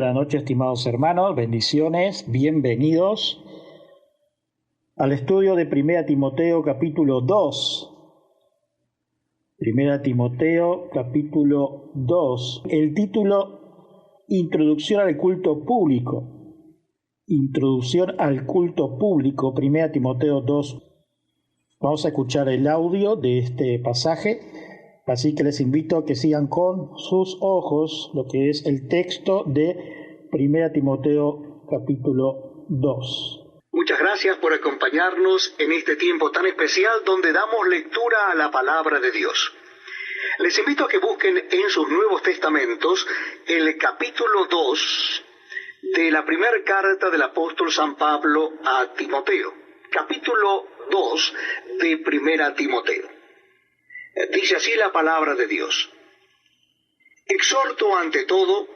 buenas noches, estimados hermanos, bendiciones, bienvenidos al estudio de 1 Timoteo capítulo 2. 1 Timoteo capítulo 2. El título, Introducción al culto público. Introducción al culto público, 1 Timoteo 2. Vamos a escuchar el audio de este pasaje, así que les invito a que sigan con sus ojos lo que es el texto de 1 Timoteo capítulo 2. Muchas gracias por acompañarnos en este tiempo tan especial donde damos lectura a la palabra de Dios. Les invito a que busquen en sus Nuevos Testamentos el capítulo 2 de la primera carta del apóstol San Pablo a Timoteo. Capítulo 2 de 1 Timoteo. Dice así la palabra de Dios. Exhorto ante todo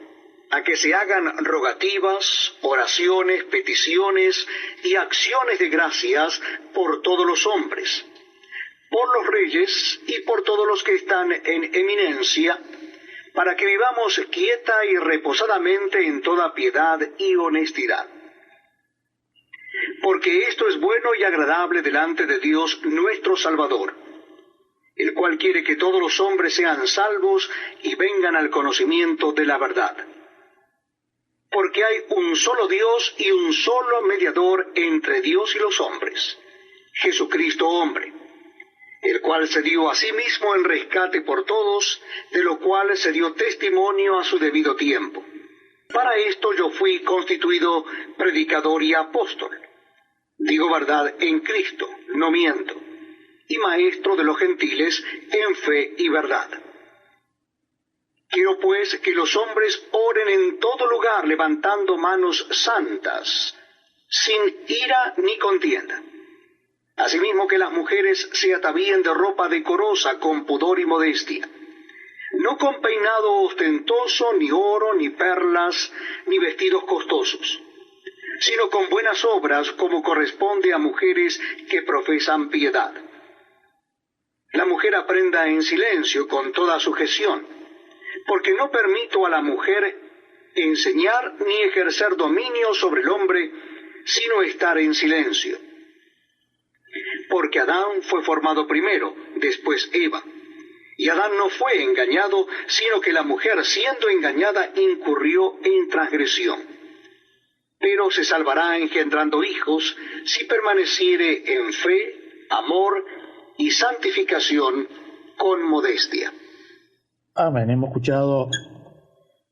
a que se hagan rogativas, oraciones, peticiones y acciones de gracias por todos los hombres, por los reyes y por todos los que están en eminencia, para que vivamos quieta y reposadamente en toda piedad y honestidad. Porque esto es bueno y agradable delante de Dios nuestro Salvador, el cual quiere que todos los hombres sean salvos y vengan al conocimiento de la verdad. Porque hay un solo Dios y un solo mediador entre Dios y los hombres, Jesucristo hombre, el cual se dio a sí mismo en rescate por todos, de lo cual se dio testimonio a su debido tiempo. Para esto yo fui constituido predicador y apóstol. Digo verdad en Cristo, no miento, y maestro de los gentiles en fe y verdad. Quiero pues que los hombres oren en todo lugar levantando manos santas, sin ira ni contienda. Asimismo que las mujeres se atavíen de ropa decorosa con pudor y modestia, no con peinado ostentoso, ni oro, ni perlas, ni vestidos costosos, sino con buenas obras como corresponde a mujeres que profesan piedad. La mujer aprenda en silencio con toda sujeción, porque no permito a la mujer enseñar ni ejercer dominio sobre el hombre, sino estar en silencio. Porque Adán fue formado primero, después Eva. Y Adán no fue engañado, sino que la mujer, siendo engañada, incurrió en transgresión. Pero se salvará engendrando hijos, si permaneciere en fe, amor y santificación con modestia. Amén. Hemos escuchado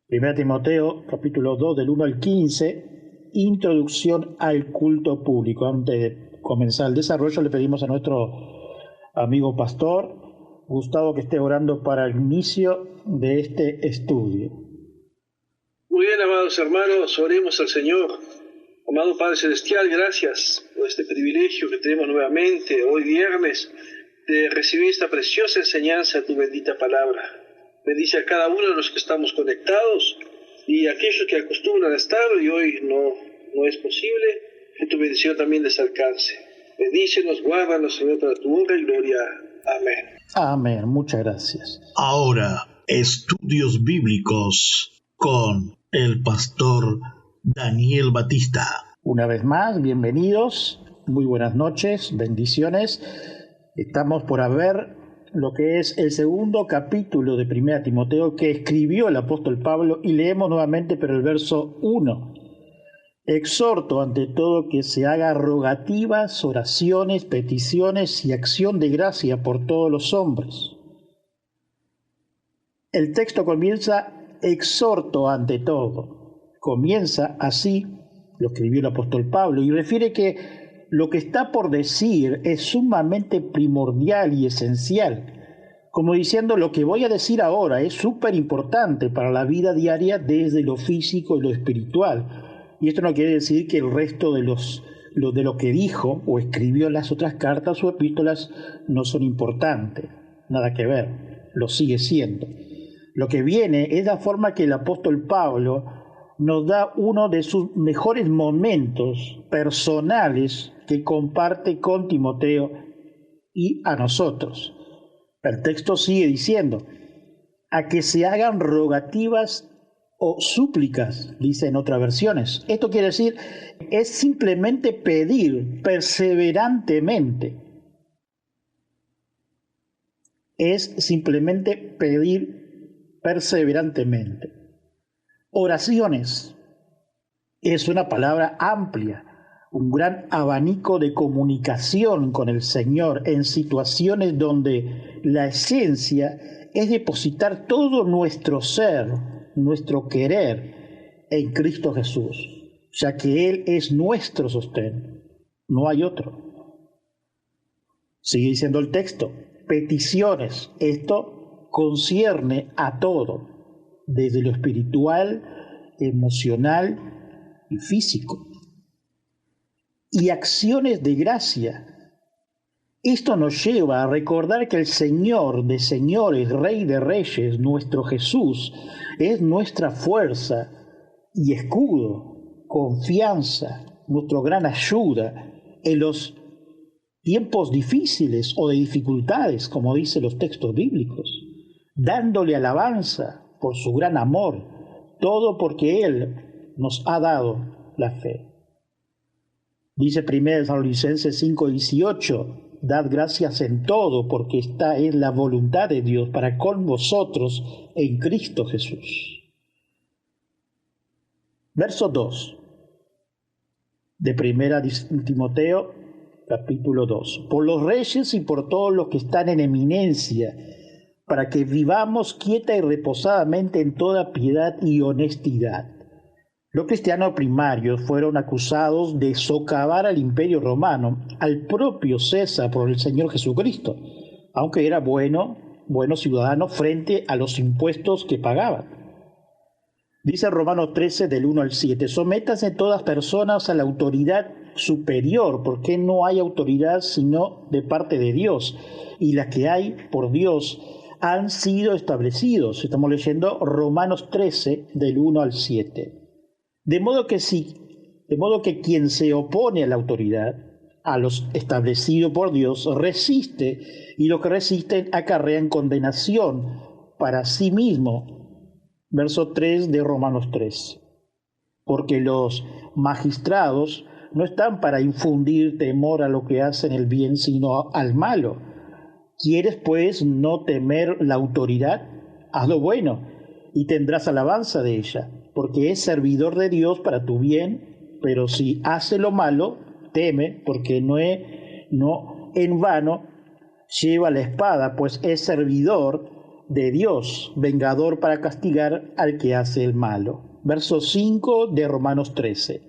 1 Timoteo, capítulo 2, del 1 al 15, introducción al culto público. Antes de comenzar el desarrollo, le pedimos a nuestro amigo pastor Gustavo que esté orando para el inicio de este estudio. Muy bien, amados hermanos, oremos al Señor. Amado Padre Celestial, gracias por este privilegio que tenemos nuevamente, hoy viernes, de recibir esta preciosa enseñanza de tu bendita palabra. Bendice a cada uno de los que estamos conectados y a aquellos que acostumbran a estar y hoy no es posible, que tu bendición también les alcance. Bendícenos, guárdanos, Señor, para tu honra y gloria. Amén. Amén, muchas gracias. Ahora, estudios bíblicos con el pastor Daniel Batista. Una vez más, bienvenidos, muy buenas noches, bendiciones. Estamos por ver lo que es el segundo capítulo de 1 Timoteo que escribió el apóstol Pablo, y leemos nuevamente pero el verso 1. Exhorto ante todo que se haga rogativas, oraciones, peticiones y acción de gracia por todos los hombres. El texto comienza, exhorto ante todo. Comienza así, lo escribió el apóstol Pablo, y refiere que lo que está por decir es sumamente primordial y esencial, como diciendo lo que voy a decir ahora es súper importante para la vida diaria desde lo físico y lo espiritual. Y esto no quiere decir que el resto de lo que dijo o escribió en las otras cartas o epístolas no son importantes, nada que ver, lo sigue siendo. Lo que viene es la forma que el apóstol Pablo nos da uno de sus mejores momentos personales que comparte con Timoteo y a nosotros. El texto sigue diciendo, a que se hagan rogativas o súplicas, dice en otras versiones. Esto quiere decir, es simplemente pedir perseverantemente. Es simplemente pedir perseverantemente. Oraciones es una palabra amplia, un gran abanico de comunicación con el Señor en situaciones donde la esencia es depositar todo nuestro ser, nuestro querer en Cristo Jesús, ya que Él es nuestro sostén, no hay otro. Sigue diciendo el texto, peticiones, esto concierne a todo, desde lo espiritual, emocional y físico. Y acciones de gracia. Esto nos lleva a recordar que el Señor de señores, Rey de reyes, nuestro Jesús, es nuestra fuerza y escudo, confianza, nuestra gran ayuda en los tiempos difíciles o de dificultades, como dicen los textos bíblicos, dándole alabanza por su gran amor, todo porque Él nos ha dado la fe. Dice 1 Tesalonicenses 5:18, dad gracias en todo, porque esta es la voluntad de Dios para con vosotros en Cristo Jesús. Verso 2 de 1 Timoteo, capítulo 2. Por los reyes y por todos los que están en eminencia, para que vivamos quieta y reposadamente en toda piedad y honestidad. Los cristianos primarios fueron acusados de socavar al Imperio Romano, al propio César por el Señor Jesucristo, aunque era buenos ciudadanos frente a los impuestos que pagaban. Dice Romanos 13 del 1 al 7, sométanse todas personas a la autoridad superior, porque no hay autoridad sino de parte de Dios, y las que hay por Dios han sido establecidos. Estamos leyendo Romanos 13 del 1 al 7. De modo que quien se opone a la autoridad, a los establecidos por Dios, resiste, y los que resisten acarrean condenación para sí mismo. Verso 3 de Romanos 3. Porque los magistrados no están para infundir temor a lo que hacen el bien, sino al malo. ¿Quieres, pues, no temer la autoridad? Haz lo bueno, y tendrás alabanza de ella, porque es servidor de Dios para tu bien, pero si hace lo malo, teme, porque no en vano lleva la espada, pues es servidor de Dios, vengador para castigar al que hace el malo. Verso 5 de Romanos 13.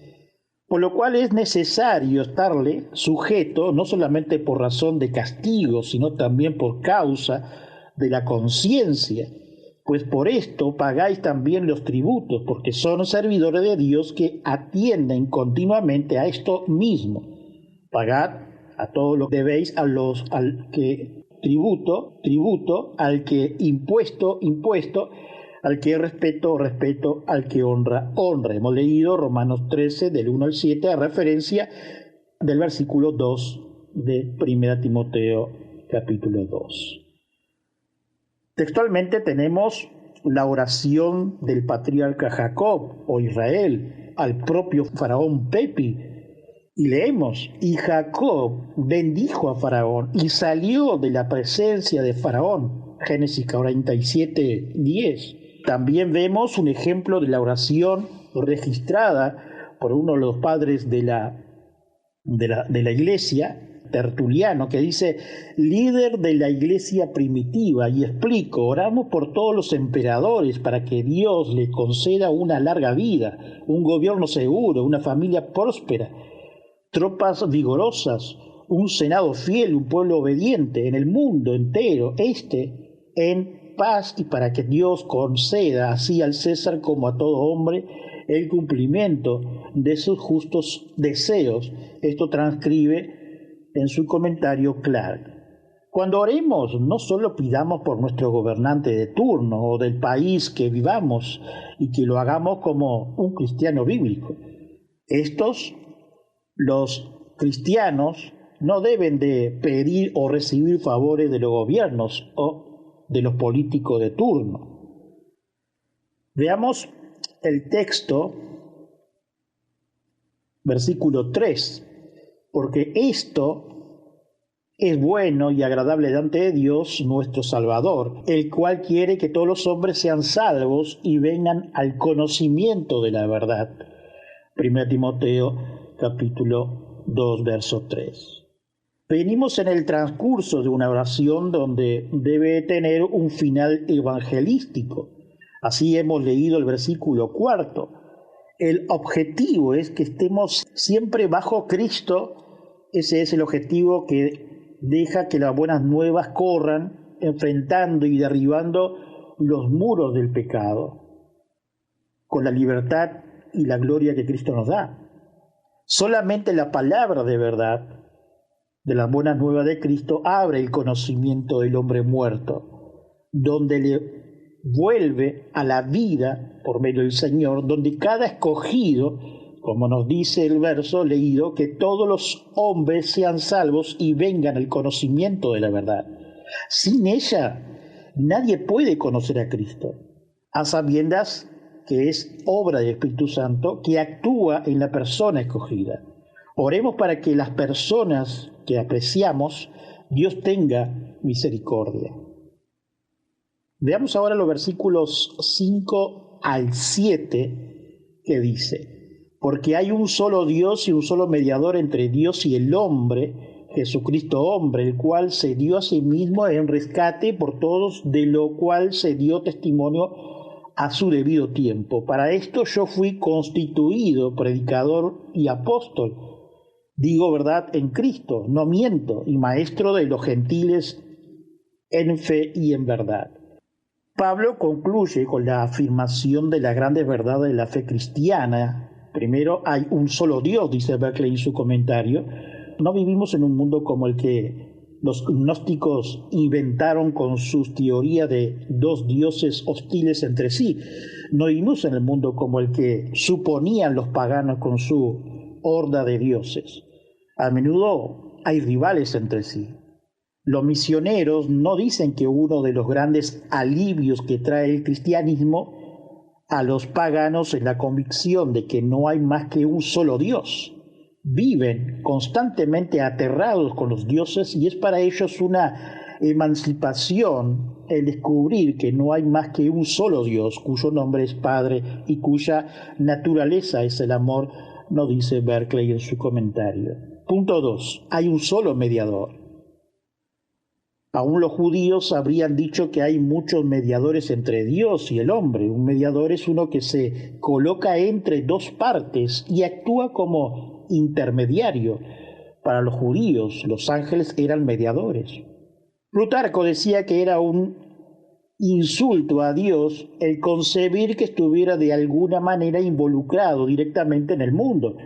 Por lo cual es necesario estarle sujeto, no solamente por razón de castigo, sino también por causa de la conciencia. Pues por esto pagáis también los tributos, porque son servidores de Dios que atienden continuamente a esto mismo. Pagad a todo lo que debéis, al que tributo, al que impuesto, al que respeto, al que honra. Hemos leído Romanos 13 del 1 al 7 a referencia del versículo 2 de 1 Timoteo capítulo 2. Textualmente tenemos la oración del patriarca Jacob o Israel al propio faraón Pepi, y leemos, y Jacob bendijo a Faraón y salió de la presencia de Faraón, Génesis 47:10. También vemos un ejemplo de la oración registrada por uno de los padres de la iglesia, Tertuliano, que dice, líder de la iglesia primitiva, y explico, oramos por todos los emperadores para que Dios les conceda una larga vida, un gobierno seguro, una familia próspera, tropas vigorosas, un senado fiel, un pueblo obediente en el mundo entero, en paz, y para que Dios conceda así al César como a todo hombre el cumplimiento de sus justos deseos. Esto transcribe en su comentario Clark. Cuando oremos, no solo pidamos por nuestro gobernante de turno o del país que vivamos, y que lo hagamos como un cristiano bíblico. Los cristianos, no deben de pedir o recibir favores de los gobiernos o de los políticos de turno. Veamos el texto, versículo 3, porque esto es bueno y agradable delante de Dios nuestro Salvador, el cual quiere que todos los hombres sean salvos y vengan al conocimiento de la verdad. 1 Timoteo capítulo 2, verso 3. Venimos en el transcurso de una oración donde debe tener un final evangelístico. Así hemos leído el versículo 4. El objetivo es que estemos siempre bajo Cristo. Ese es el objetivo que deja que las buenas nuevas corran, enfrentando y derribando los muros del pecado, con la libertad y la gloria que Cristo nos da. Solamente la palabra de verdad de las buenas nuevas de Cristo abre el conocimiento del hombre muerto, donde le vuelve a la vida por medio del Señor, donde cada escogido, como nos dice el verso leído, que todos los hombres sean salvos y vengan al conocimiento de la verdad. Sin ella, nadie puede conocer a Cristo, a sabiendas que es obra del Espíritu Santo que actúa en la persona escogida. Oremos para que las personas que apreciamos, Dios tenga misericordia. Veamos ahora los versículos 5 al 7 que dice: porque hay un solo Dios y un solo mediador entre Dios y el hombre, Jesucristo hombre, el cual se dio a sí mismo en rescate por todos, de lo cual se dio testimonio a su debido tiempo. Para esto yo fui constituido predicador y apóstol, digo verdad en Cristo, no miento, y maestro de los gentiles en fe y en verdad. Pablo concluye con la afirmación de las grandes verdades de la fe cristiana. Primero, hay un solo Dios, dice Berkeley en su comentario. No vivimos en un mundo como el que los gnósticos inventaron con sus teorías de dos dioses hostiles entre sí. No vivimos en el mundo como el que suponían los paganos con su horda de dioses. A menudo hay rivales entre sí. Los misioneros no dicen que uno de los grandes alivios que trae el cristianismo a los paganos es la convicción de que no hay más que un solo Dios. Viven constantemente aterrados con los dioses y es para ellos una emancipación el descubrir que no hay más que un solo Dios, cuyo nombre es Padre y cuya naturaleza es el amor, no dice Berkeley en su comentario. Punto 2. Hay un solo mediador. Aún los judíos habrían dicho que hay muchos mediadores entre Dios y el hombre. Un mediador es uno que se coloca entre dos partes y actúa como intermediario. Para los judíos, los ángeles eran mediadores. Plutarco decía que era un insulto a Dios el concebir que estuviera de alguna manera involucrado directamente en el mundo.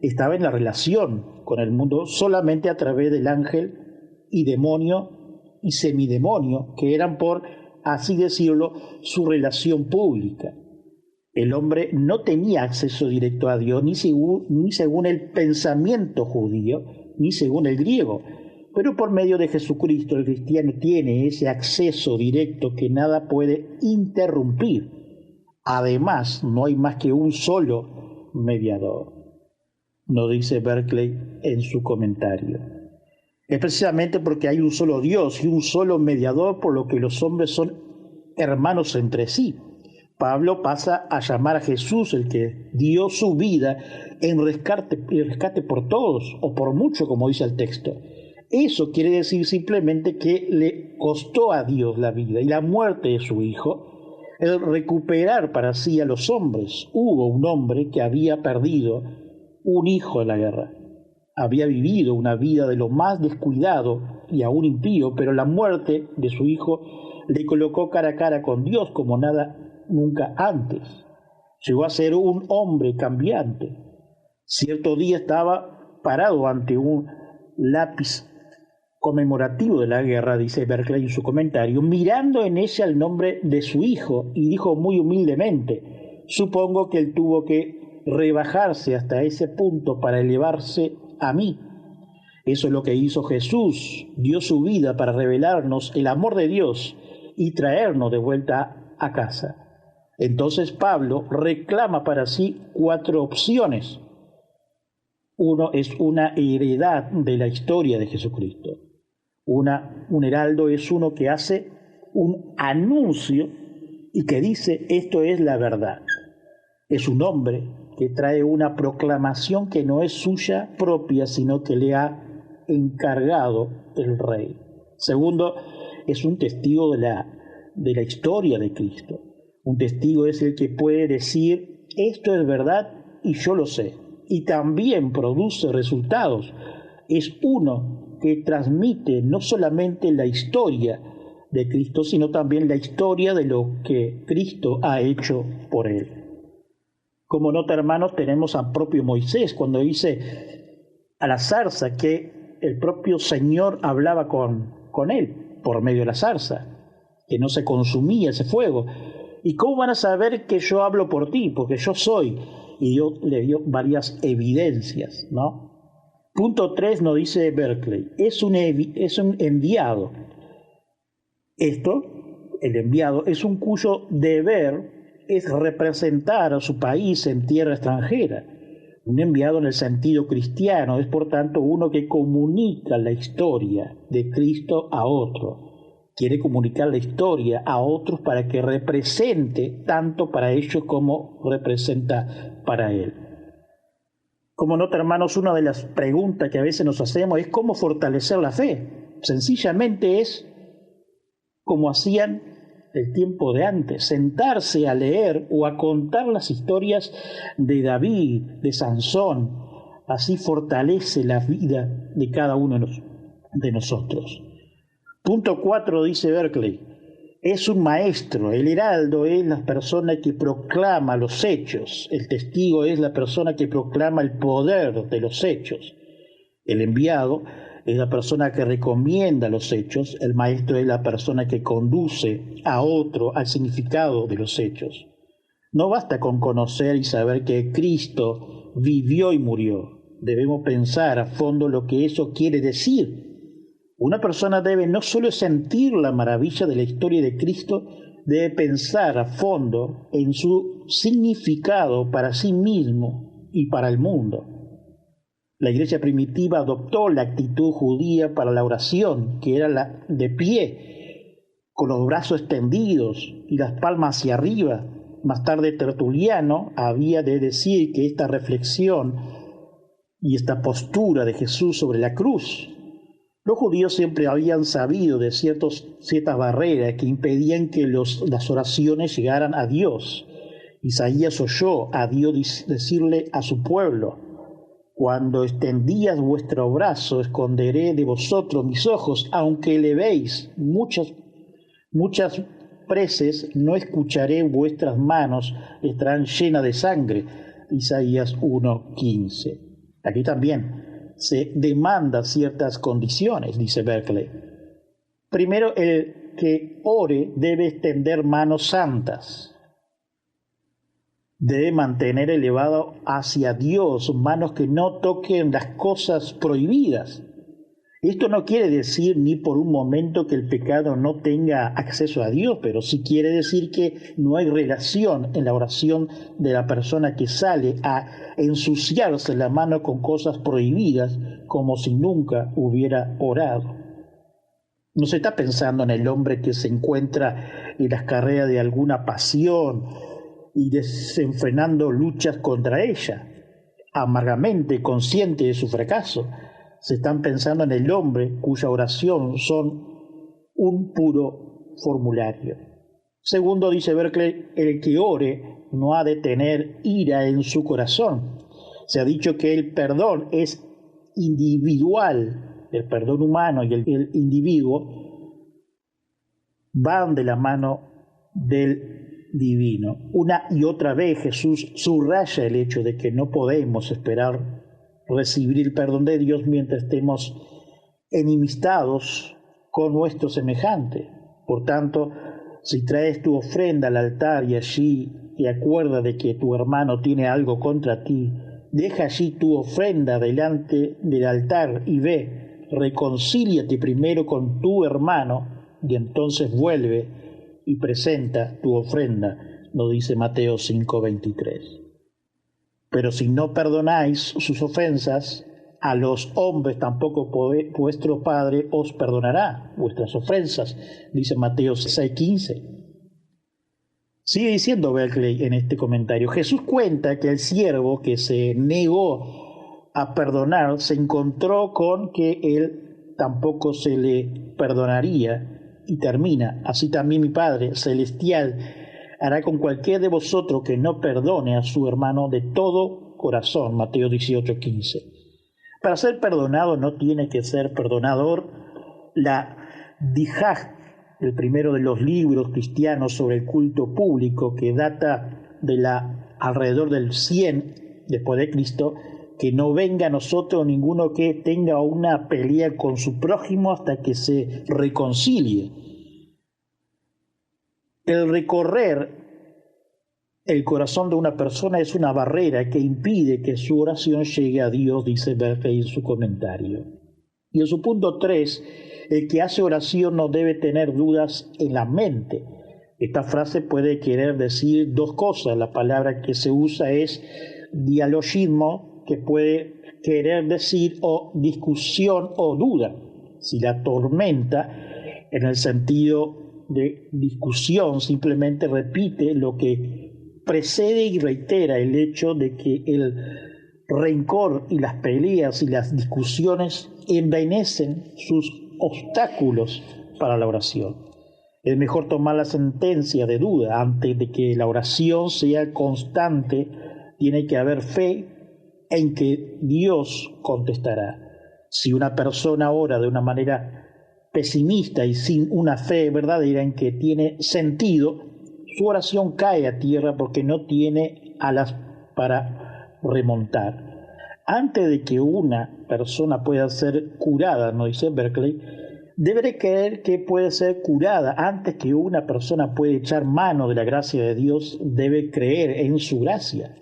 Estaba en la relación con el mundo solamente a través del ángel y demonio y semidemonio, que eran, por así decirlo, su relación pública. El hombre no tenía acceso directo a Dios, ni según el pensamiento judío, ni según el griego. Pero por medio de Jesucristo el cristiano tiene ese acceso directo que nada puede interrumpir. Además, no hay más que un solo mediador. Nos dice Berkeley en su comentario. Es precisamente porque hay un solo Dios y un solo mediador por lo que los hombres son hermanos entre sí. Pablo pasa a llamar a Jesús el que dio su vida en rescate por todos, o por mucho, como dice el texto. Eso quiere decir simplemente que le costó a Dios la vida y la muerte de su Hijo, el recuperar para sí a los hombres. Hubo un hombre que había perdido un hijo en la guerra. Había vivido una vida de lo más descuidado y aún impío, pero la muerte de su hijo le colocó cara a cara con Dios como nunca antes. Llegó a ser un hombre cambiante. Cierto día estaba parado ante un lápiz conmemorativo de la guerra, dice Berkeley en su comentario, mirando en ella el nombre de su hijo, y dijo muy humildemente: supongo que él tuvo que rebajarse hasta ese punto para elevarse a mí. Eso es lo que hizo Jesús. Dio su vida para revelarnos el amor de Dios y traernos de vuelta a casa. Entonces Pablo reclama para sí 4 opciones. Uno es una heredad de la historia de Jesucristo. Un heraldo es uno que hace un anuncio y que dice esto es la verdad. Es un hombre que trae una proclamación que no es suya propia, sino que le ha encargado el rey. Segundo, es un testigo de la historia de Cristo. Un testigo es el que puede decir esto es verdad y yo lo sé. Y también produce resultados. Es uno que transmite no solamente la historia de Cristo, sino también la historia de lo que Cristo ha hecho por él. Como nota, hermanos, tenemos al propio Moisés cuando dice a la zarza que el propio Señor hablaba con él por medio de la zarza, que no se consumía ese fuego. ¿Y cómo van a saber que yo hablo por ti? Porque yo soy. Y Dios le dio varias evidencias, ¿no? Punto 3 nos dice Berkeley, es un enviado. Esto, el enviado, es un cuyo deber es representar a su país en tierra extranjera. Un enviado en el sentido cristiano es, por tanto, uno que comunica la historia de Cristo a otro. Quiere comunicar la historia a otros para que represente tanto para ellos como representa para él. Como nota, hermanos, una de las preguntas que a veces nos hacemos es cómo fortalecer la fe. Sencillamente es como hacían el tiempo de antes, sentarse a leer o a contar las historias de David, de Sansón. Así fortalece la vida de cada uno de nosotros. Punto 4 dice Berkeley, es un maestro. El heraldo es la persona que proclama los hechos. El testigo es la persona que proclama el poder de los hechos. El enviado es la persona que recomienda los hechos. El maestro es la persona que conduce a otro al significado de los hechos. No basta con conocer y saber que Cristo vivió y murió. Debemos pensar a fondo lo que eso quiere decir. Una persona debe no solo sentir la maravilla de la historia de Cristo, debe pensar a fondo en su significado para sí mismo y para el mundo. La iglesia primitiva adoptó la actitud judía para la oración, que era la de pie, con los brazos extendidos y las palmas hacia arriba. Más tarde Tertuliano había de decir que esta reflexión y esta postura de Jesús sobre la cruz. Los judíos siempre habían sabido de ciertas barreras que impedían que las oraciones llegaran a Dios. Isaías oyó a Dios decirle a su pueblo, cuando extendías vuestro brazo, esconderé de vosotros mis ojos, aunque le veis muchas preces, no escucharé, vuestras manos estarán llenas de sangre. Isaías 1:15. Aquí también se demanda ciertas condiciones, dice Berkeley. Primero, el que ore debe extender manos santas. Debe mantener elevado hacia Dios manos que no toquen las cosas prohibidas. Esto no quiere decir ni por un momento que el pecado no tenga acceso a Dios, pero sí quiere decir que no hay relación en la oración de la persona que sale a ensuciarse la mano con cosas prohibidas como si nunca hubiera orado. No se está pensando en el hombre que se encuentra en las carreras de alguna pasión y desenfrenando luchas contra ella, amargamente consciente de su fracaso. Se están pensando en el hombre cuya oración son un puro formulario. Segundo, dice Berkeley, el que ore no ha de tener ira en su corazón. Se ha dicho que el perdón es individual, el perdón humano y el individuo van de la mano del divino. Una y otra vez Jesús subraya el hecho de que no podemos esperar recibir el perdón de Dios mientras estemos enemistados con nuestro semejante. Por tanto, si traes tu ofrenda al altar y allí te acuerdas de que tu hermano tiene algo contra ti, deja allí tu ofrenda delante del altar y ve, reconcíliate primero con tu hermano y entonces vuelve y presenta tu ofrenda nos dice Mateo 5:23. Pero si no perdonáis sus ofensas, a los hombres tampoco vuestro Padre os perdonará vuestras ofensas, dice Mateo 6:15. Sigue diciendo Berkeley en este comentario: Jesús cuenta que el siervo que se negó a perdonar se encontró con que él tampoco se le perdonaría, y termina: así también mi Padre celestial hará con cualquiera de vosotros que no perdone a su hermano de todo corazón. Mateo 18:15. Para ser perdonado no tiene que ser perdonador. La Dijaj, el primero de los libros cristianos sobre el culto público, que data de alrededor del 100 después de Cristo, que no venga a nosotros ninguno que tenga una pelea con su prójimo hasta que se reconcilie. El recorrer el corazón de una persona es una barrera que impide que su oración llegue a Dios, dice Berkeley en su comentario. Y en su punto 3, el que hace oración no debe tener dudas en la mente. Esta frase puede querer decir dos cosas. La palabra que se usa es dialogismo, que puede querer decir o discusión o duda. Si la tormenta, en el sentido de discusión, simplemente repite lo que precede y reitera el hecho de que el rencor y las peleas y las discusiones envenecen sus obstáculos para la oración. Es mejor tomar la sentencia de duda antes de que la oración sea constante. Tiene que haber fe en que Dios contestará. Si una persona ora de una manera pesimista y sin una fe verdadera en que tiene sentido, su oración cae a tierra porque no tiene alas para remontar. Antes de que una persona pueda ser curada, nos dice Berkeley, debe creer que puede ser curada. Antes que una persona pueda echar mano de la gracia de Dios, debe creer en su gracia.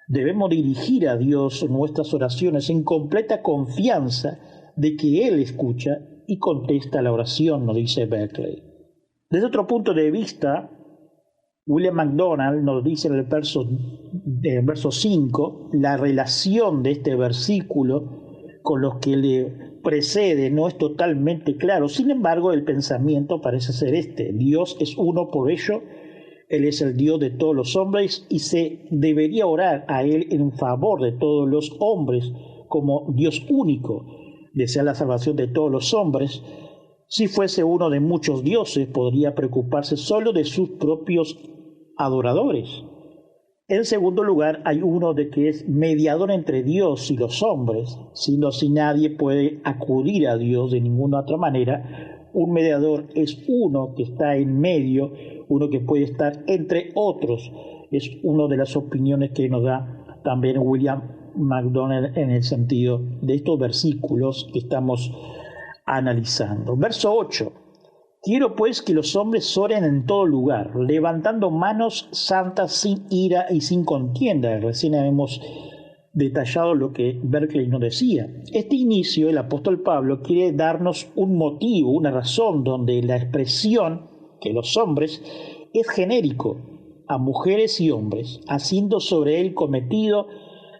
Debemos dirigir a Dios nuestras oraciones en completa confianza de que Él escucha y contesta la oración, nos dice Berkeley. Desde otro punto de vista, William MacDonald nos dice en el verso 5, la relación de este versículo con los que le precede no es totalmente claro. Sin embargo, el pensamiento parece ser este: Dios es uno, por ello Él es el Dios de todos los hombres y se debería orar a Él en favor de todos los hombres como Dios único. Desea la salvación de todos los hombres. Si fuese uno de muchos dioses, podría preocuparse solo de sus propios adoradores. En segundo lugar, hay uno de que es mediador entre Dios y los hombres, siendo así nadie puede acudir a Dios de ninguna otra manera. Un mediador es uno que está en medio, uno que puede estar entre otros. Es una de las opiniones que nos da también William MacDonald en el sentido de estos versículos que estamos analizando. Verso 8. Quiero pues que los hombres oren en todo lugar, levantando manos santas sin ira y sin contienda. Recién hemos detallado lo que Berkeley nos decía. Este inicio, el apóstol Pablo quiere darnos un motivo, una razón, donde la expresión que los hombres es genérico a mujeres y hombres, haciendo sobre él cometido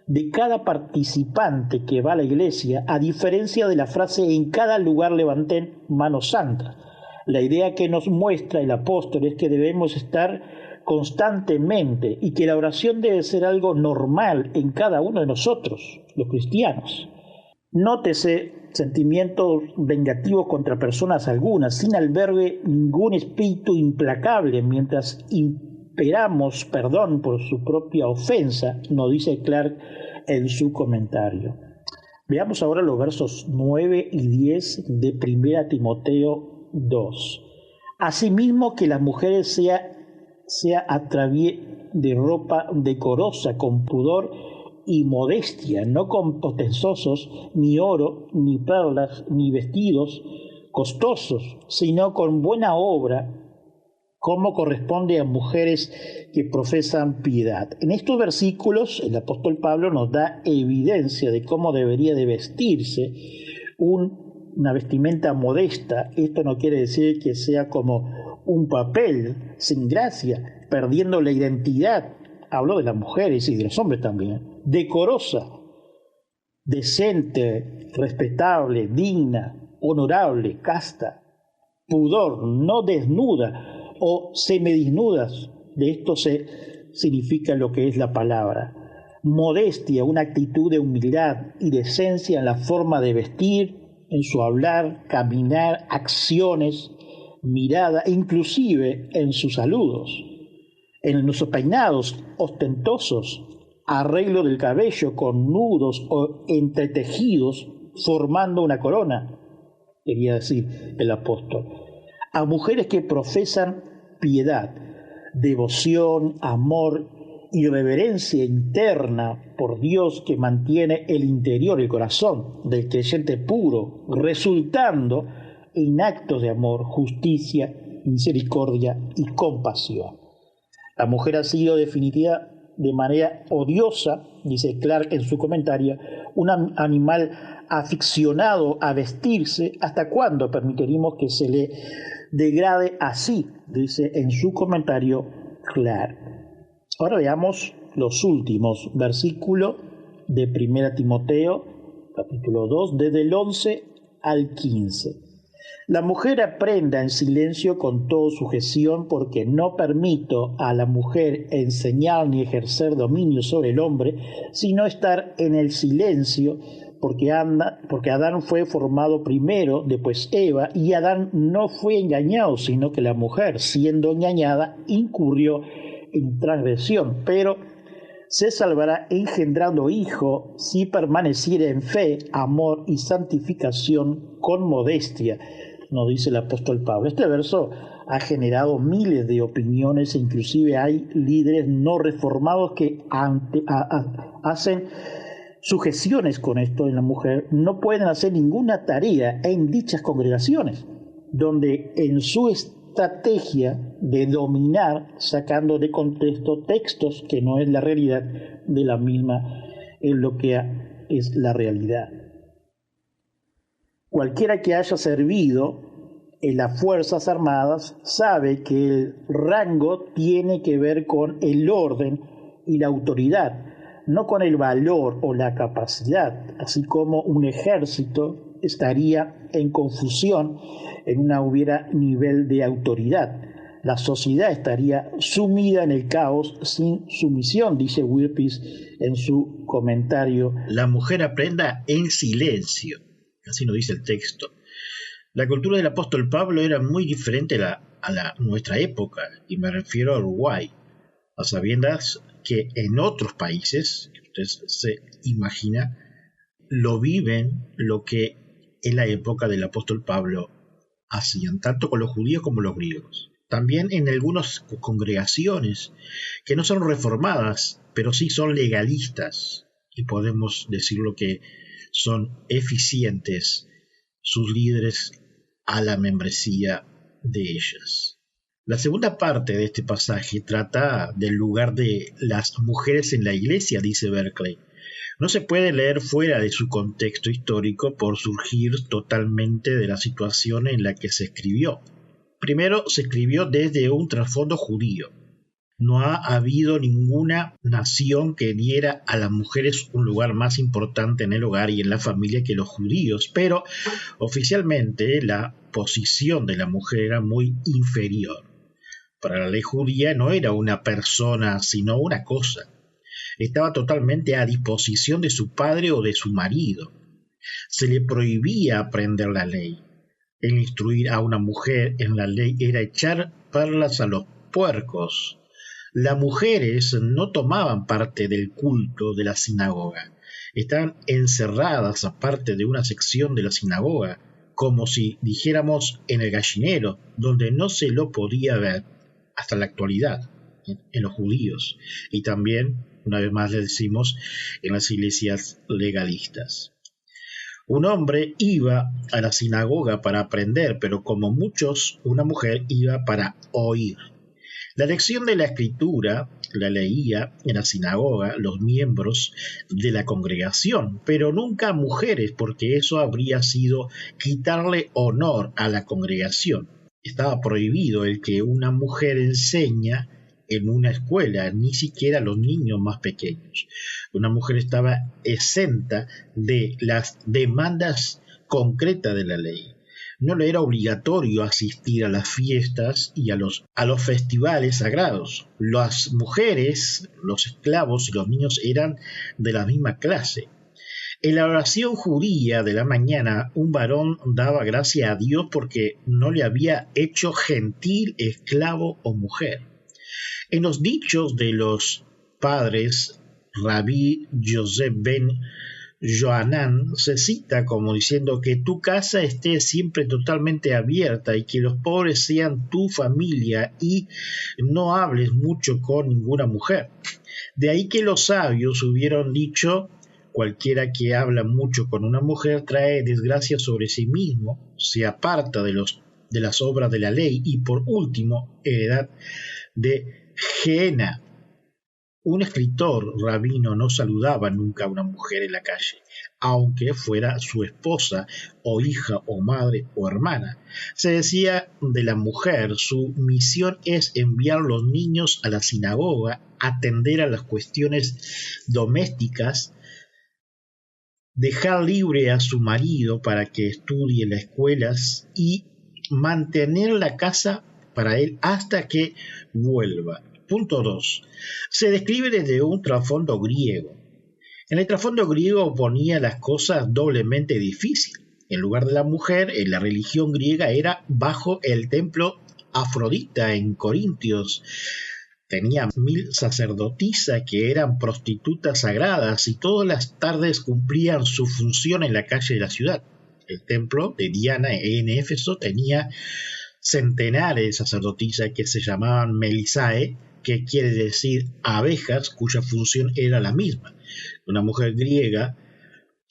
de cada participante que va a la iglesia, a diferencia de la frase en cada lugar levanten manos santas. La idea que nos muestra el apóstol es que debemos estar constantemente y que la oración debe ser algo normal en cada uno de nosotros, los cristianos. Nótese sentimientos vengativos contra personas algunas, sin albergue ningún espíritu implacable, mientras imperamos perdón por su propia ofensa, nos dice Clark en su comentario. Veamos ahora los versos 9 y 10 de 1 Timoteo 2. Asimismo, que las mujeres sea a través de ropa decorosa, con pudor y modestia, no con ostentosos, ni oro, ni perlas, ni vestidos costosos, sino con buena obra, como corresponde a mujeres que profesan piedad. En estos versículos, el apóstol Pablo nos da evidencia de cómo debería de vestirse una vestimenta modesta. Esto no quiere decir que sea como un papel sin gracia, perdiendo la identidad, hablo de las mujeres y de los hombres también, decorosa, decente, respetable, digna, honorable, casta, pudor, no desnuda o semidesnudas. De esto significa lo que es la palabra. Modestia, una actitud de humildad y decencia en la forma de vestir, en su hablar, caminar, acciones, mirada, inclusive en sus saludos, en sus peinados ostentosos, arreglo del cabello con nudos o entretejidos formando una corona, quería decir el apóstol. A mujeres que profesan piedad, devoción, amor y reverencia interna por Dios que mantiene el interior y el corazón del creyente puro, resultando en actos de amor, justicia, misericordia y compasión. La mujer ha sido definida de manera odiosa, dice Clark en su comentario, un animal aficionado a vestirse. ¿Hasta cuándo permitiremos que se le degrade así?, dice en su comentario Clark. Ahora veamos los últimos versículos de 1 Timoteo, capítulo 2, desde el 11 al 15. La mujer aprenda en silencio con toda sujeción, porque no permito a la mujer enseñar ni ejercer dominio sobre el hombre, sino estar en el silencio, porque Adán fue formado primero, después Eva, y Adán no fue engañado, sino que la mujer, siendo engañada, incurrió en transgresión, pero se salvará engendrando hijo si permaneciere en fe, amor y santificación con modestia, nos dice el apóstol Pablo. Este verso ha generado miles de opiniones e inclusive hay líderes no reformados que hacen sujeciones con esto en la mujer. No pueden hacer ninguna tarea en dichas congregaciones, donde en su estrategia de dominar, sacando de contexto textos que no es la realidad de la misma, es lo que es la realidad. Cualquiera que haya servido en las Fuerzas Armadas sabe que el rango tiene que ver con el orden y la autoridad, no con el valor o la capacidad, así como un ejército estaría en confusión en no hubiera nivel de autoridad. La sociedad estaría sumida en el caos sin sumisión, dice Wilpes en su comentario. La mujer aprenda en silencio, así nos dice el texto. La cultura del apóstol Pablo era muy diferente a nuestra época, y me refiero a Uruguay, a sabiendas que en otros países, usted se imagina, lo viven lo que en la época del apóstol Pablo hacían, tanto con los judíos como los griegos. También en algunas congregaciones que no son reformadas, pero sí son legalistas, y podemos decirlo que son eficientes sus líderes a la membresía de ellas. La segunda parte de este pasaje trata del lugar de las mujeres en la iglesia, dice Berkeley. No se puede leer fuera de su contexto histórico por surgir totalmente de la situación en la que se escribió. Primero, se escribió desde un trasfondo judío. No ha habido ninguna nación que diera a las mujeres un lugar más importante en el hogar y en la familia que los judíos, pero oficialmente la posición de la mujer era muy inferior. Para la ley judía no era una persona, sino una cosa. Estaba totalmente a disposición de su padre o de su marido. Se le prohibía aprender la ley. El instruir a una mujer en la ley era echar perlas a los puercos. Las mujeres no tomaban parte del culto de la sinagoga. Estaban encerradas aparte de una sección de la sinagoga, como si dijéramos en el gallinero, donde no se lo podía ver hasta la actualidad en los judíos, y también, una vez más le decimos, en las iglesias legalistas. Un hombre iba a la sinagoga para aprender, pero como muchos, una mujer iba para oír. La lección de la escritura la leía en la sinagoga los miembros de la congregación, pero nunca mujeres, porque eso habría sido quitarle honor a la congregación. estaba prohibido el que una mujer enseña en una escuela, ni siquiera a los niños más pequeños. Una mujer estaba exenta de las demandas concretas de la ley. No le era obligatorio asistir a las fiestas y a los festivales sagrados. Las mujeres, los esclavos y los niños eran de la misma clase. En la oración judía de la mañana, un varón daba gracias a Dios porque no le había hecho gentil, esclavo o mujer. En los dichos de los padres, Rabí Yosef ben Johanan se cita como diciendo que tu casa esté siempre totalmente abierta y que los pobres sean tu familia y no hables mucho con ninguna mujer. De ahí que los sabios hubieron dicho: cualquiera que habla mucho con una mujer trae desgracia sobre sí mismo, se aparta de las obras de la ley y por último, heredad de Gehenna. Un escritor rabino no saludaba nunca a una mujer en la calle, aunque fuera su esposa o hija o madre o hermana. Se decía de la mujer: su misión es enviar los niños a la sinagoga, atender a las cuestiones domésticas, dejar libre a su marido para que estudie en las escuelas y mantener la casa para él hasta que vuelva. Punto 2. Se describe desde un trasfondo griego. En el trasfondo griego ponía las cosas doblemente difíciles. En lugar de la mujer, en la religión griega era bajo el templo Afrodita en Corintios. Tenía 1000 sacerdotisas que eran prostitutas sagradas y todas las tardes cumplían su función en la calle de la ciudad. El templo de Diana en Éfeso tenía centenares de sacerdotisas que se llamaban Melisae, que quiere decir abejas, cuya función era la misma. Una mujer griega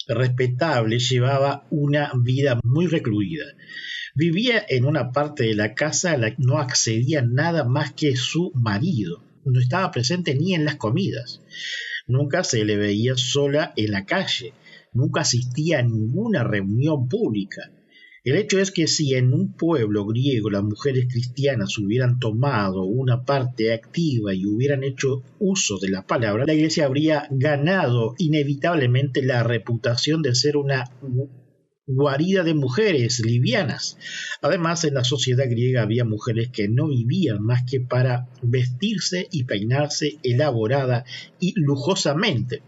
respetable llevaba una vida muy recluida. Vivía en una parte de la casa a la que no accedía nada más que su marido. No estaba presente ni en las comidas. Nunca se le veía sola en la calle. Nunca asistía a ninguna reunión pública. El hecho es que si en un pueblo griego las mujeres cristianas hubieran tomado una parte activa y hubieran hecho uso de la palabra, la Iglesia habría ganado inevitablemente la reputación de ser una guarida de mujeres livianas. Además, en la sociedad griega había mujeres que no vivían más que para vestirse y peinarse elaborada y lujosamente.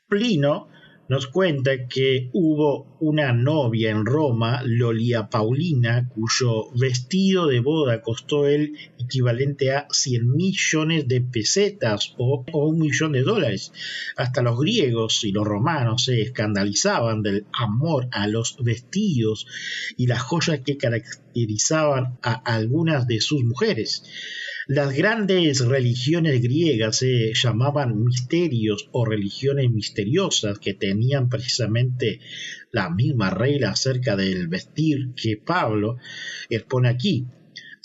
Plino nos cuenta que hubo una novia en Roma, Lolia Paulina, cuyo vestido de boda costó el equivalente a 100 millones de pesetas o $1 millón. Hasta los griegos y los romanos se escandalizaban del amor a los vestidos y las joyas que caracterizaban a algunas de sus mujeres. Las grandes religiones griegas se llamaban misterios o religiones misteriosas, que tenían precisamente la misma regla acerca del vestir que Pablo expone aquí.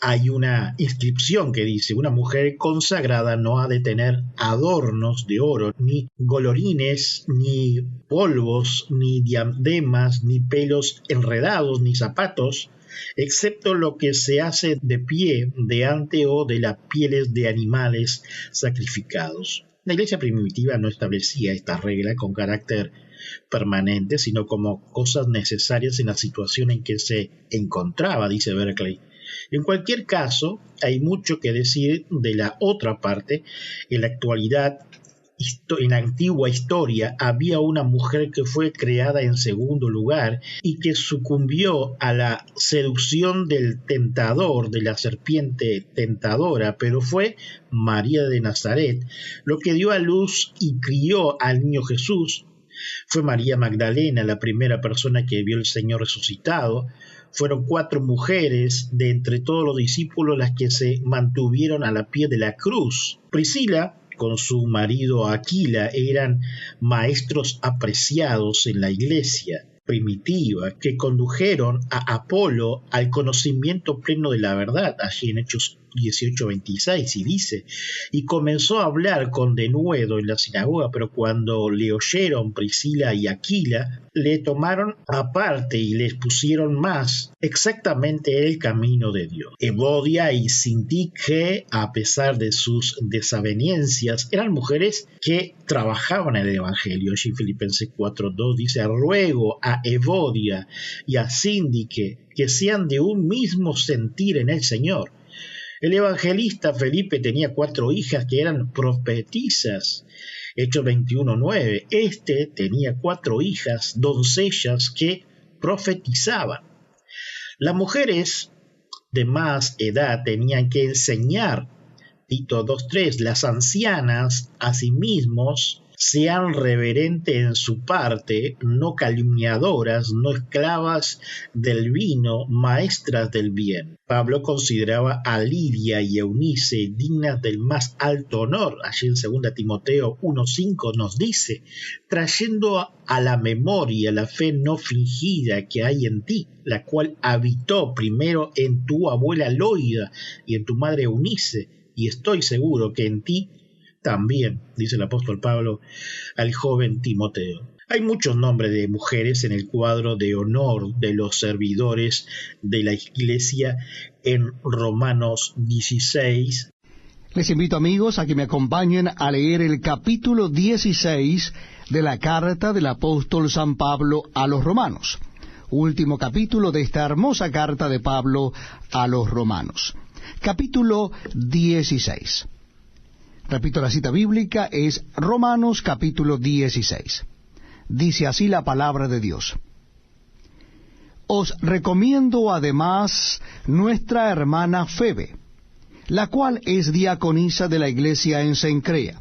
Hay una inscripción que dice: una mujer consagrada no ha de tener adornos de oro, ni golorines, ni polvos, ni diademas, ni pelos enredados, ni zapatos, excepto lo que se hace de pie, de ante o de las pieles de animales sacrificados. La Iglesia primitiva no establecía esta regla con carácter permanente, sino como cosas necesarias en la situación en que se encontraba, dice Berkeley. En cualquier caso, hay mucho que decir de la otra parte. En la actualidad, en la antigua historia, había una mujer que fue creada en segundo lugar y que sucumbió a la seducción del tentador, de la serpiente tentadora, pero fue María de Nazaret, lo que dio a luz y crió al niño Jesús. Fue María Magdalena la primera persona que vio al Señor resucitado. Fueron 4 mujeres de entre todos los discípulos las que se mantuvieron a la pie de la cruz. Priscila, con su marido Aquila, eran maestros apreciados en la iglesia primitiva, que condujeron a Apolo al conocimiento pleno de la verdad. Allí en Hechos 18:26, y dice: y comenzó a hablar con denuedo en la sinagoga, pero cuando le oyeron Priscila y Aquila, le tomaron aparte y les pusieron más exactamente el camino de Dios. Evodia y Sintique, a pesar de sus desavenencias, eran mujeres que trabajaban en el Evangelio. Allí en Filipenses 4:2 dice: ruego a Evodia y a Sintique que sean de un mismo sentir en el Señor. El evangelista Felipe tenía 4 hijas que eran profetisas. Hechos 21:9. Este tenía 4 hijas, doncellas, que profetizaban. Las mujeres de más edad tenían que enseñar. Tito 2:3. Las ancianas, asimismo, sean reverentes en su parte, no calumniadoras, no esclavas del vino, maestras del bien. Pablo consideraba a Lidia y Eunice dignas del más alto honor. Allí en 2 Timoteo 1:5 nos dice: trayendo a la memoria la fe no fingida que hay en ti, la cual habitó primero en tu abuela Loida y en tu madre Eunice, y estoy seguro que en ti también, dice el apóstol Pablo al joven Timoteo. Hay muchos nombres de mujeres en el cuadro de honor de los servidores de la Iglesia en Romanos 16. Les invito, amigos, a que me acompañen a leer el capítulo 16 de la carta del apóstol San Pablo a los Romanos. Último capítulo de esta hermosa carta de Pablo a los Romanos. Capítulo 16. Repito, la cita bíblica es Romanos capítulo 16. Dice así la palabra de Dios: os recomiendo además nuestra hermana Febe, la cual es diaconisa de la iglesia en Cencrea,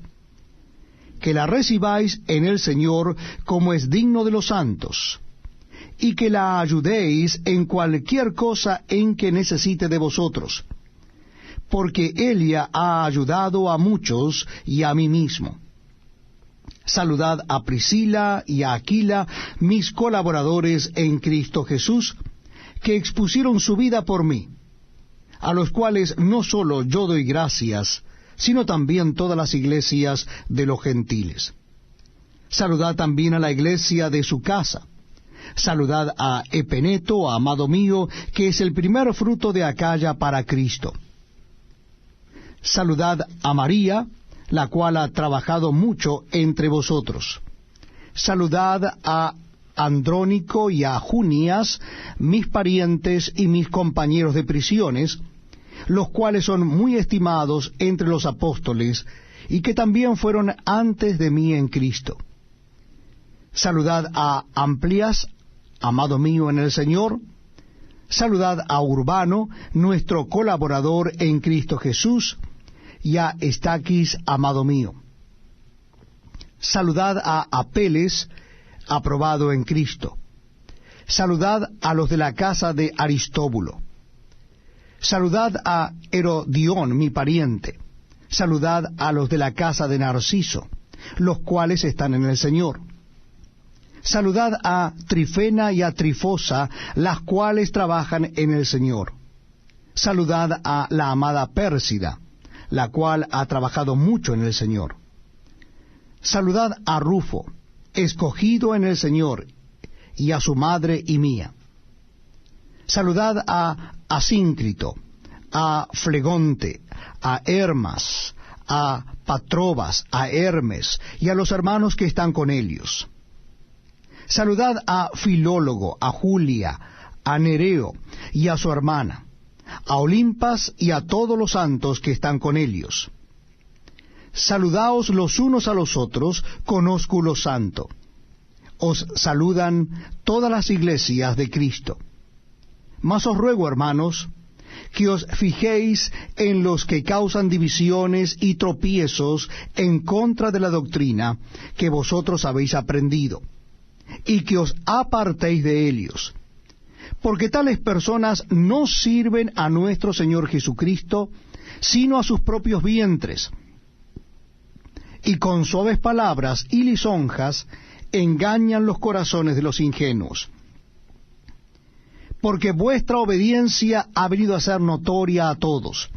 que la recibáis en el Señor como es digno de los santos, y que la ayudéis en cualquier cosa en que necesite de vosotros, porque ella ha ayudado a muchos y a mí mismo. Saludad a Priscila y a Aquila, mis colaboradores en Cristo Jesús, que expusieron su vida por mí, a los cuales no solo yo doy gracias, sino también todas las iglesias de los gentiles. Saludad también a la iglesia de su casa. Saludad a Epeneto, amado mío, que es el primer fruto de Acaya para Cristo. Saludad a María, la cual ha trabajado mucho entre vosotros. Saludad a Andrónico y a Junias, mis parientes y mis compañeros de prisiones, los cuales son muy estimados entre los apóstoles, y que también fueron antes de mí en Cristo. Saludad a Amplias, amado mío en el Señor. Saludad a Urbano, nuestro colaborador en Cristo Jesús, y a Estaquis, amado mío. Saludad a Apeles, aprobado en Cristo. Saludad a los de la casa de Aristóbulo. Saludad a Herodión, mi pariente. Saludad a los de la casa de Narciso, los cuales están en el Señor. Saludad a Trifena y a Trifosa, las cuales trabajan en el Señor. Saludad a la amada Pérsida, la cual ha trabajado mucho en el Señor. Saludad a Rufo, escogido en el Señor, y a su madre y mía. Saludad a Asíncrito, a Flegonte, a Hermas, a Patrobas, a Hermes, y a los hermanos que están con ellos. Saludad a Filólogo, a Julia, a Nereo, y a su hermana, a Olimpas y a todos los santos que están con ellos. Saludaos los unos a los otros con ósculo santo. Os saludan todas las iglesias de Cristo. Mas os ruego, hermanos, que os fijéis en los que causan divisiones y tropiezos en contra de la doctrina que vosotros habéis aprendido, y que os apartéis de ellos. Porque tales personas no sirven a nuestro Señor Jesucristo, sino a sus propios vientres, y con suaves palabras y lisonjas engañan los corazones de los ingenuos. Porque vuestra obediencia ha venido a ser notoria a todos,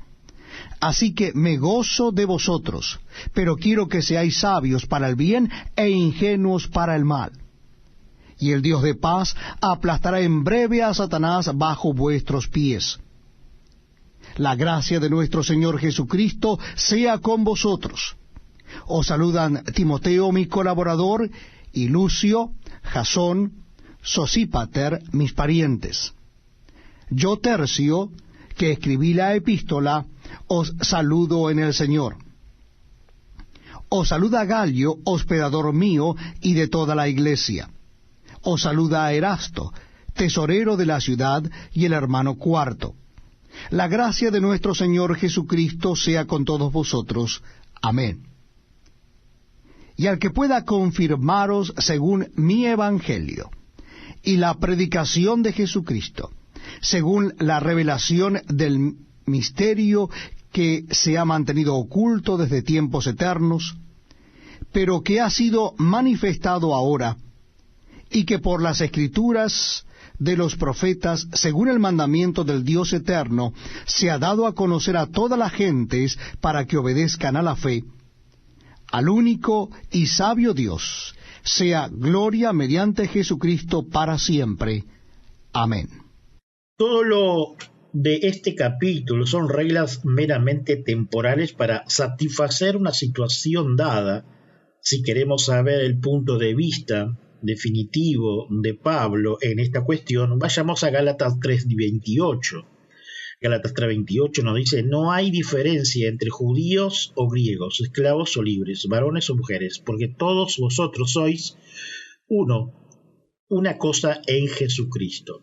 Así que me gozo de vosotros, pero quiero que seáis sabios para el bien e ingenuos para el mal. Y el Dios de paz aplastará en breve a Satanás bajo vuestros pies. La gracia de nuestro Señor Jesucristo sea con vosotros. Os saludan Timoteo, mi colaborador, y Lucio, Jasón, Sosípater, mis parientes. Yo, Tercio, que escribí la epístola, os saludo en el Señor. Os saluda Galio, hospedador mío y de toda la iglesia. Os saluda Erasto, tesorero de la ciudad, y el hermano Cuarto. La gracia de nuestro Señor Jesucristo sea con todos vosotros. Amén. Y al que pueda confirmaros según mi evangelio y la predicación de Jesucristo, según la revelación del misterio que se ha mantenido oculto desde tiempos eternos, pero que ha sido manifestado ahora, y que por las Escrituras de los profetas, según el mandamiento del Dios eterno, se ha dado a conocer a todas las gentes para que obedezcan a la fe, al único y sabio Dios, sea gloria mediante Jesucristo para siempre. Amén. Todo lo de este capítulo son reglas meramente temporales para satisfacer una situación dada. Si queremos saber el punto de vista definitivo de Pablo en esta cuestión, vayamos a Gálatas 3:28. Gálatas 3:28 nos dice: no hay diferencia entre judíos o griegos, esclavos o libres, varones o mujeres, porque todos vosotros sois una cosa en Jesucristo.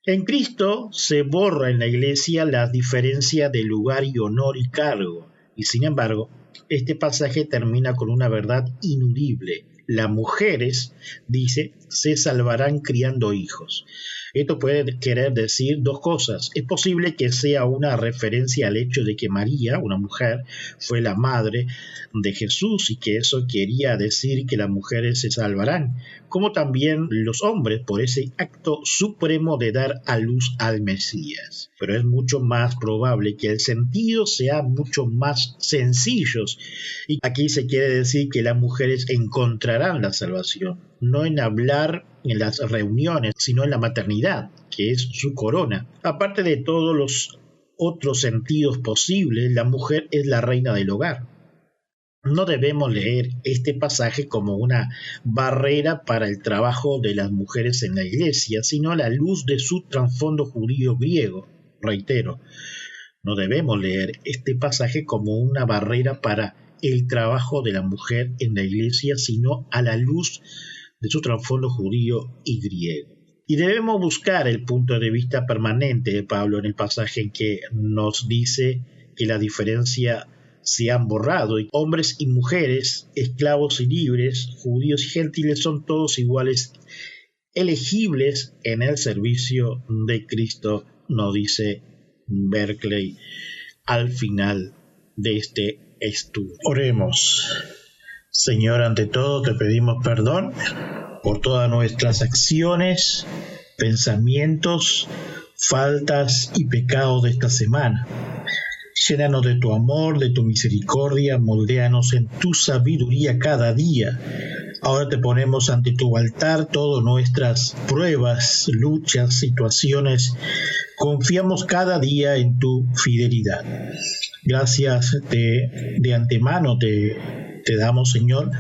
En Cristo se borra en la iglesia la diferencia de lugar y honor y cargo, y sin embargo, este pasaje termina con una verdad inudible. Las mujeres, dice, se salvarán criando hijos. Esto puede querer decir dos cosas. Es posible que sea una referencia al hecho de que María, una mujer, fue la madre de Jesús y que eso quería decir que las mujeres se salvarán, como también los hombres por ese acto supremo de dar a luz al Mesías. Pero es mucho más probable que el sentido sea mucho más sencillo. Y aquí se quiere decir que las mujeres encontrarán la salvación, no en hablar en las reuniones, sino en la maternidad, que es su corona. Aparte de todos los otros sentidos posibles, la mujer es la reina del hogar. No debemos leer este pasaje como una barrera para el trabajo de las mujeres en la iglesia, sino a la luz de su trasfondo judío griego. Reitero, no debemos leer este pasaje como una barrera para el trabajo de la mujer en la iglesia, sino a la luz de su trasfondo judío y griego. Y debemos buscar el punto de vista permanente de Pablo en el pasaje en que nos dice que la diferencia se han borrado, y hombres y mujeres, esclavos y libres, judíos y gentiles son todos iguales, elegibles en el servicio de Cristo, nos dice Berkeley al final de este estudio. Oremos. Señor, ante todo te pedimos perdón por todas nuestras acciones, pensamientos, faltas y pecados de esta semana. Llénanos de tu amor, de tu misericordia, moldéanos en tu sabiduría cada día. Ahora te ponemos ante tu altar todas nuestras pruebas, luchas, situaciones. Confiamos cada día en tu fidelidad. Gracias de antemano te damos, Señor,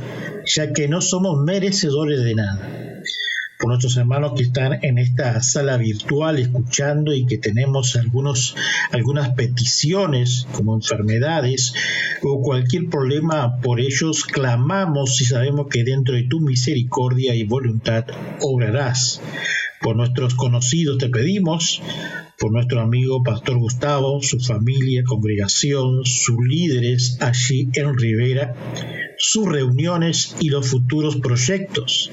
ya que no somos merecedores de nada. Por nuestros hermanos que están en esta sala virtual escuchando y que tenemos algunas peticiones como enfermedades o cualquier problema, por ellos clamamos y sabemos que dentro de tu misericordia y voluntad obrarás. Por nuestros conocidos te pedimos, por nuestro amigo Pastor Gustavo, su familia, congregación, sus líderes allí en Rivera, sus reuniones y los futuros proyectos.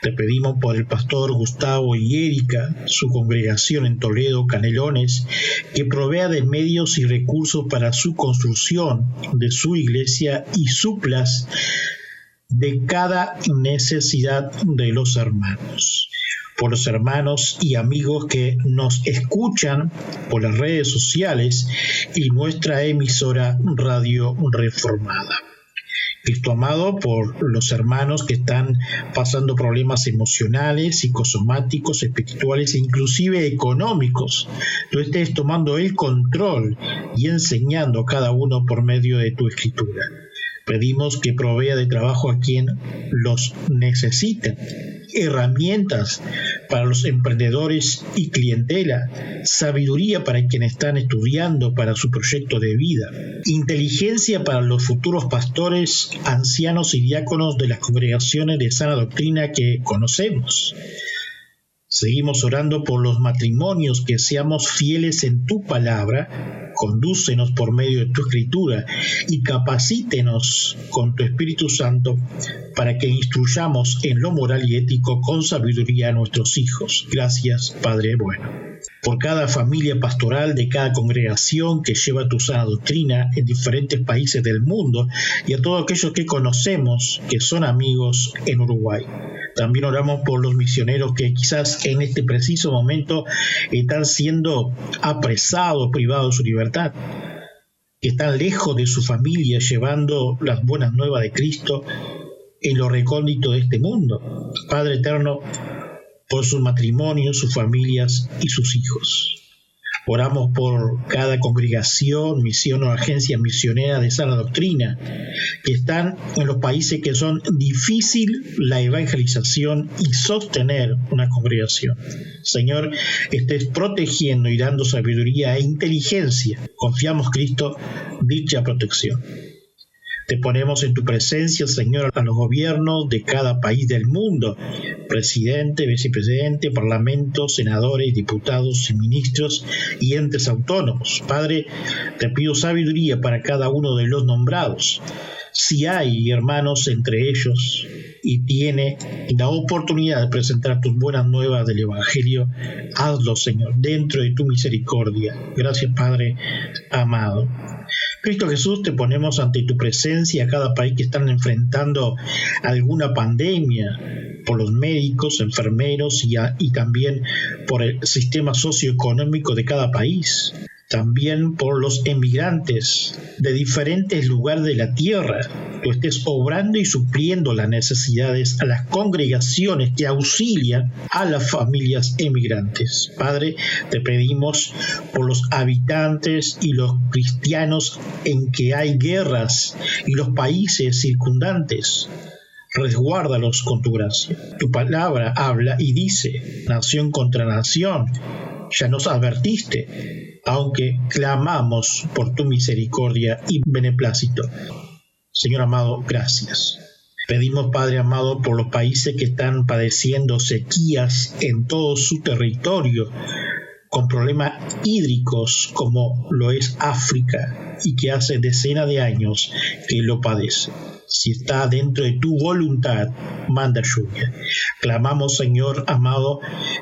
Te pedimos por el pastor Gustavo y Erika, su congregación en Toledo, Canelones, que provea de medios y recursos para su construcción de su iglesia y suplas de cada necesidad de los hermanos. por los hermanos y amigos que nos escuchan por las redes sociales y nuestra emisora Radio Reformada. Cristo amado, por los hermanos que están pasando problemas emocionales, psicosomáticos, espirituales e inclusive económicos. Tú estés tomando el control y enseñando a cada uno por medio de tu escritura. Pedimos que provea de trabajo a quien los necesite, herramientas para los emprendedores y clientela, sabiduría para quienes están estudiando para su proyecto de vida, inteligencia para los futuros pastores, ancianos y diáconos de las congregaciones de sana doctrina que conocemos. Seguimos orando por los matrimonios, que seamos fieles en tu palabra, condúcenos por medio de tu escritura y capacítenos con tu Espíritu Santo para que instruyamos en lo moral y ético con sabiduría a nuestros hijos. Gracias, Padre bueno. Por cada familia pastoral de cada congregación que lleva tu sana doctrina en diferentes países del mundo y a todos aquellos que conocemos que son amigos en Uruguay. También oramos por los misioneros que quizás en este preciso momento están siendo apresados, privados de su libertad, que están lejos de su familia llevando las buenas nuevas de Cristo en lo recóndito de este mundo. Padre eterno, por sus matrimonios, sus familias y sus hijos. Oramos por cada congregación, misión o agencia misionera de sana doctrina que están en los países que son difícil la evangelización y sostener una congregación. Señor, estés protegiendo y dando sabiduría e inteligencia. Confiamos, Cristo, dicha protección. Te ponemos en tu presencia, Señor, a los gobiernos de cada país del mundo, presidente, vicepresidente, parlamentos, senadores, diputados y ministros y entes autónomos. Padre, te pido sabiduría para cada uno de los nombrados. Si hay hermanos entre ellos y tiene la oportunidad de presentar tus buenas nuevas del Evangelio, hazlo, Señor, dentro de tu misericordia. Gracias, Padre amado. Cristo Jesús, te ponemos ante tu presencia a cada país que están enfrentando alguna pandemia, por los médicos, enfermeros y también por el sistema socioeconómico de cada país. También por los emigrantes de diferentes lugares de la tierra. Tú estés obrando y supliendo las necesidades a las congregaciones que auxilian a las familias emigrantes. Padre, te pedimos por los habitantes y los cristianos en que hay guerras y los países circundantes. Resguárdalos con tu gracia. Tu palabra habla y dice, nación contra nación. Ya nos advertiste, aunque clamamos por tu misericordia y beneplácito. Señor amado, gracias. Pedimos, Padre amado, por los países que están padeciendo sequías en todo su territorio, con problemas hídricos como lo es África y que hace decenas de años que lo padece. Si está dentro de tu voluntad, manda lluvia. Clamamos, Señor amado,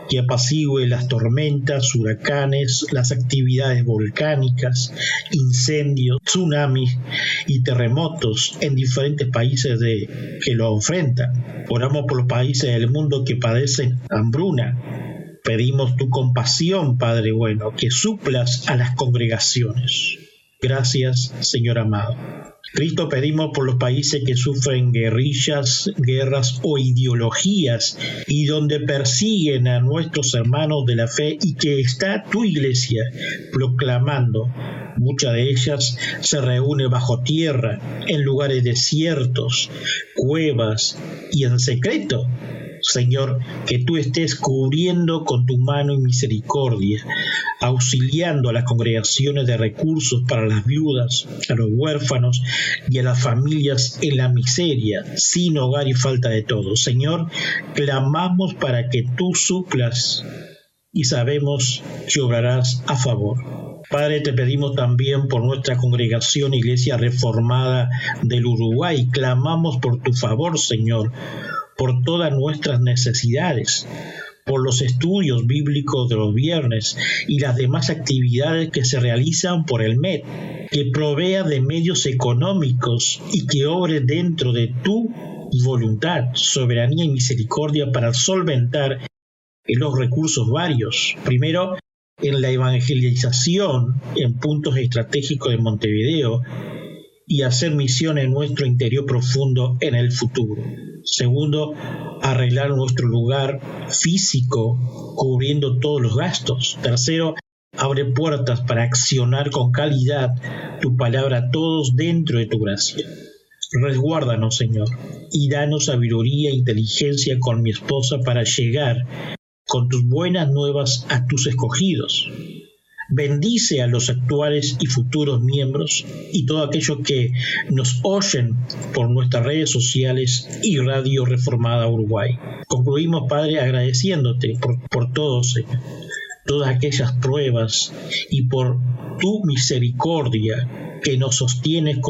que apacigüe las tormentas, huracanes, las actividades volcánicas, incendios, tsunamis y terremotos en diferentes países que lo enfrentan. Oramos por los países del mundo que padecen hambruna. Pedimos tu compasión, Padre bueno, que suplas a las congregaciones. Gracias, Señor amado. Cristo, pedimos por los países que sufren guerrillas, guerras o ideologías y donde persiguen a nuestros hermanos de la fe y que está tu iglesia proclamando. Muchas de ellas se reúnen bajo tierra, en lugares desiertos, cuevas y en secreto. Señor, que tú estés cubriendo con tu mano y misericordia, auxiliando a las congregaciones de recursos para las viudas, a los huérfanos y a las familias en la miseria, sin hogar y falta de todo. Señor, clamamos para que tú suplas y sabemos que obrarás a favor. Padre, te pedimos también por nuestra congregación Iglesia Reformada del Uruguay. Clamamos por tu favor, Señor, por todas nuestras necesidades, por los estudios bíblicos de los viernes y las demás actividades que se realizan por el MED, que provea de medios económicos y que obre dentro de tu voluntad, soberanía y misericordia para solventar en los recursos varios. Primero, en la evangelización en puntos estratégicos de Montevideo y hacer misión en nuestro interior profundo en el futuro. Segundo, arreglar nuestro lugar físico cubriendo todos los gastos. Tercero, abre puertas para accionar con calidad tu palabra a todos dentro de tu gracia. Resguárdanos, Señor, y danos sabiduría e inteligencia con mi esposa para llegar con tus buenas nuevas a tus escogidos. Bendice a los actuales y futuros miembros y todos aquellos que nos oyen por nuestras redes sociales y Radio Reformada Uruguay. Concluimos, Padre, agradeciéndote por todo, Señor, todas aquellas pruebas y por tu misericordia que nos sostiene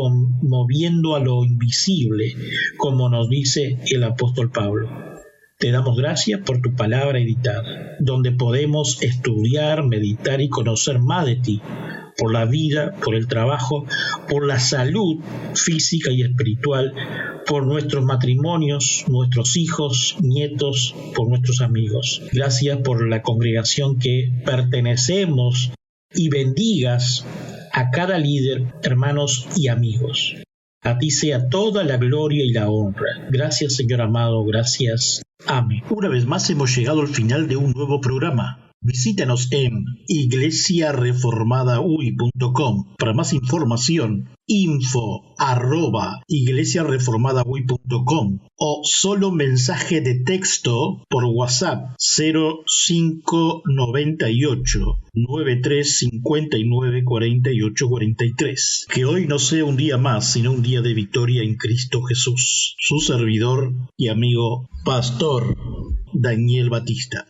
moviendo a lo invisible, como nos dice el apóstol Pablo. Te damos gracias por tu palabra editada, donde podemos estudiar, meditar y conocer más de ti, por la vida, por el trabajo, por la salud física y espiritual, por nuestros matrimonios, nuestros hijos, nietos, por nuestros amigos. Gracias por la congregación que pertenecemos y bendigas a cada líder, hermanos y amigos. A ti sea toda la gloria y la honra. Gracias, Señor amado, gracias. Amén. Una vez más hemos llegado al final de un nuevo programa. Visítanos en iglesiareformadauy.com. Para más información, info@iglesiareformadauy.com o solo mensaje de texto por WhatsApp 0598 9359 4843. Que hoy no sea un día más, sino un día de victoria en Cristo Jesús. Su servidor y amigo Pastor Daniel Batista.